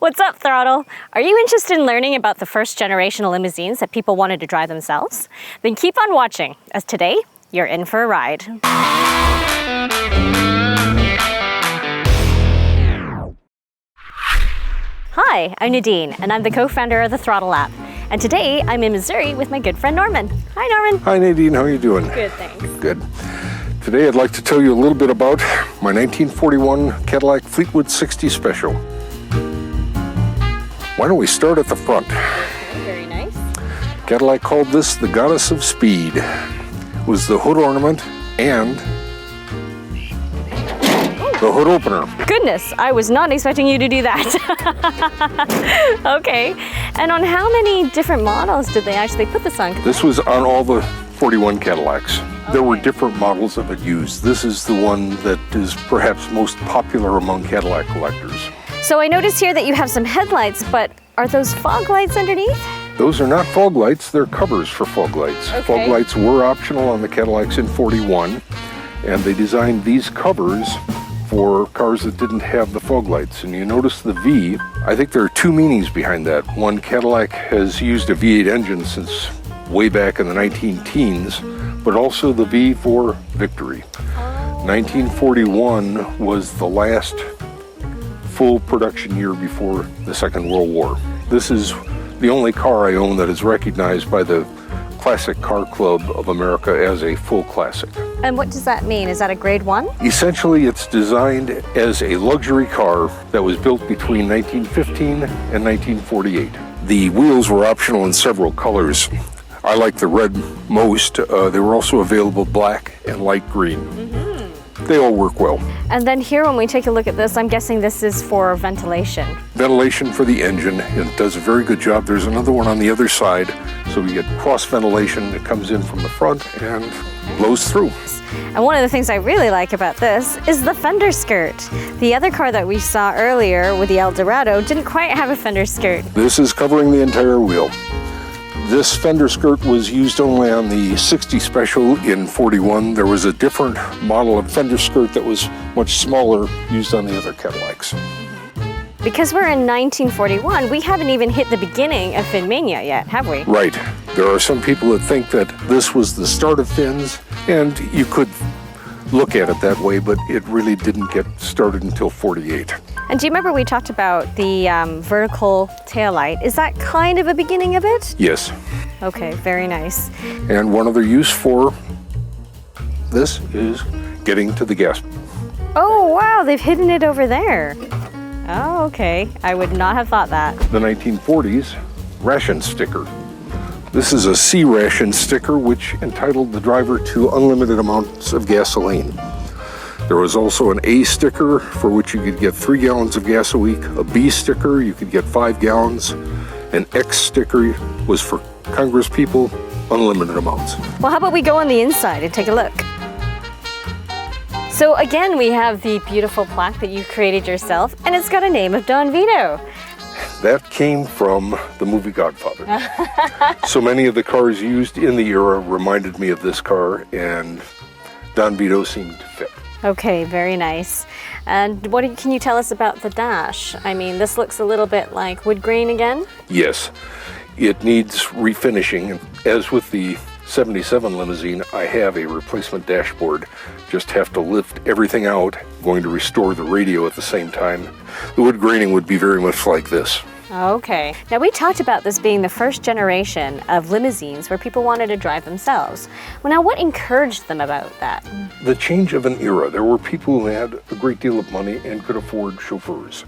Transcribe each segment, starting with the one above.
What's up, Throdle? Are you interested in learning about the first generation of limousines that people wanted to drive themselves? Then keep on watching, as today, you're in for a ride. Hi, I'm Nadine, and I'm the co-founder of the Throdle app. And today, I'm in Missouri with my good friend Norman. Hi, Norman. Hi, Nadine. How are you doing? Good, thanks. Good. Today, I'd like to tell you a little bit about my 1941 Cadillac Fleetwood 60 Special. Why don't we start at the front? Okay, very nice. Cadillac called this the Goddess of Speed. It was the hood ornament and the hood opener. Goodness, I was not expecting you to do that. Okay, and on how many different models did they actually put this on? This was on all the 41 Cadillacs. There were different models of it used. This is the one that is perhaps most popular among Cadillac collectors. So I noticed here that you have some headlights, but are those fog lights underneath? Those are not fog lights, they're covers for fog lights. Okay. Fog lights were optional on the Cadillacs in 41, and they designed these covers for cars that didn't have the fog lights. And you notice the V, I think there are two meanings behind that. One, Cadillac has used a V8 engine since way back in the 19-teens, but also the V for victory. 1941 was the last full production year before the Second World War. This is the only car I own that is recognized by the Classic Car Club of America as a full classic. And what does that mean? Is that a grade 1? Essentially, it's designed as a luxury car that was built between 1915 and 1948. The wheels were optional in several colors. I like the red most. They were also available black and light green. They all work well. And then here, when we take a look at this, I'm guessing this is for ventilation. Ventilation for the engine. It does a very good job. There's another one on the other side, so we get cross ventilation that comes in from the front and blows through. And one of the things I really like about this is the fender skirt. The other car that we saw earlier with the Eldorado didn't quite have a fender skirt. This is covering the entire wheel. This fender skirt was used only on the 60 Special in 41. There was a different model of fender skirt that was much smaller used on the other Cadillacs. Because we're in 1941, we haven't even hit the beginning of Fin Mania yet, have we? Right. There are some people that think that this was the start of fins, and you could look at it that way, but it really didn't get started until 48. And do you remember we talked about the vertical taillight? Is that kind of a beginning of it? Yes. Okay, very nice. And one other use for this is getting to the gas. Oh, wow, they've hidden it over there. Oh, okay. I would not have thought that. The 1940s ration sticker. This is a C ration sticker which entitled the driver to unlimited amounts of gasoline. There was also an A sticker for which you could get 3 gallons of gas a week. A B sticker, you could get 5 gallons. An X sticker was for Congress people, unlimited amounts. Well, how about we go on the inside and take a look? So again, we have the beautiful plaque that you created yourself, and it's got a name of Don Vito. That came from the movie Godfather. So many of the cars used in the era reminded me of this car, and Don Vito seemed to fit. Okay, very nice. And what can you tell us about the dash? I mean, this looks a little bit like wood grain again? Yes, it needs refinishing. As with the 77 limousine, I have a replacement dashboard. Just have to lift everything out. I'm going to restore the radio at the same time. The wood graining would be very much like this. Okay. Now, we talked about this being the first generation of limousines where people wanted to drive themselves. Well, now, what encouraged them about that? The change of an era. There were people who had a great deal of money and could afford chauffeurs.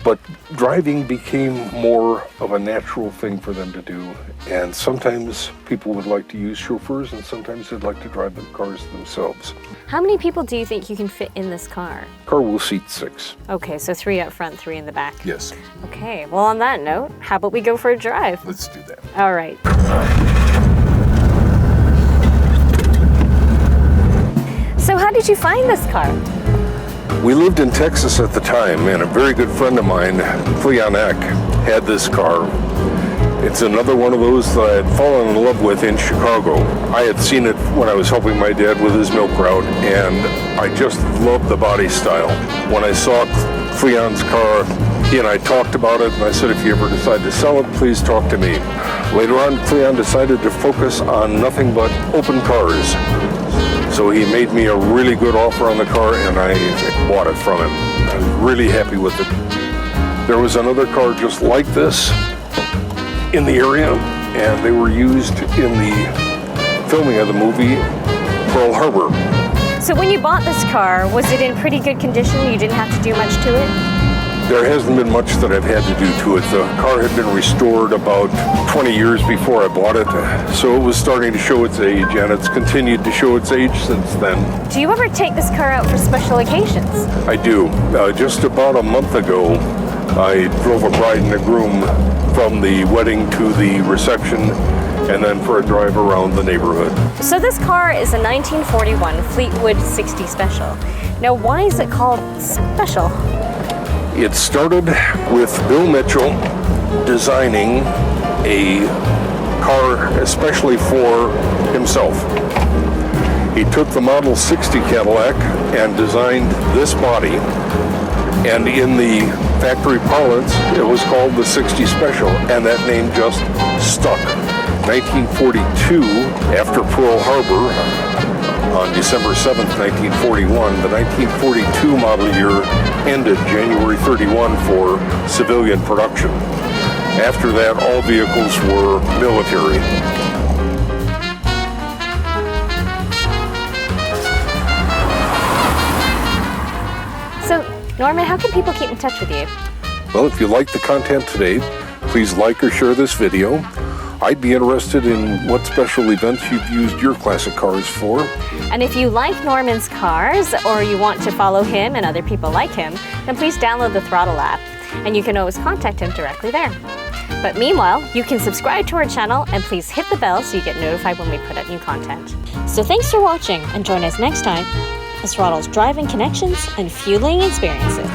But driving became more of a natural thing for them to do. And sometimes people would like to use chauffeurs, and sometimes they'd like to drive the cars themselves. How many people do you think you can fit in this car? Car will seat 6. Okay, so 3 up front, 3 in the back. Yes. Okay, well, on that note, how about we go for a drive? Let's do that. All right. So how did you find this car? We lived in Texas at the time, and a very good friend of mine, Cleon Eck, had this car. It's another one of those that I had fallen in love with in Chicago. I had seen it when I was helping my dad with his milk route, and I just loved the body style. When I saw Cleon's car, He and I talked about it, and I said, if you ever decide to sell it, please talk to me. Later on, Cleon decided to focus on nothing but open cars. So he made me a really good offer on the car, and I bought it from him. I'm really happy with it. There was another car just like this in the area, and they were used in the filming of the movie Pearl Harbor. So when you bought this car, was it in pretty good condition? You didn't have to do much to it? There hasn't been much that I've had to do to it. The car had been restored about 20 years before I bought it, so it was starting to show its age, and it's continued to show its age since then. Do you ever take this car out for special occasions? I do. Just about a month ago, I drove a bride and a groom from the wedding to the reception, and then for a drive around the neighborhood. So this car is a 1941 Fleetwood 60 Special. Now, why is it called special? It started with Bill Mitchell designing a car especially for himself. He took the Model 60 Cadillac and designed this body, and in the factory parlance, it was called the 60 Special, and that name just stuck. 1942, after Pearl Harbor, on December 7th, 1941, the 1942 model year ended January 31 for civilian production. After that, all vehicles were military. So, Norman, how can people keep in touch with you? Well, if you like the content today, please like or share this video. I'd be interested in what special events you've used your classic cars for. And if you like Norman's cars, or you want to follow him and other people like him, then please download the Throdle app, and you can always contact him directly there. But meanwhile, you can subscribe to our channel and please hit the bell so you get notified when we put out new content. So thanks for watching, and join us next time as Throdle's driving connections and fueling experiences.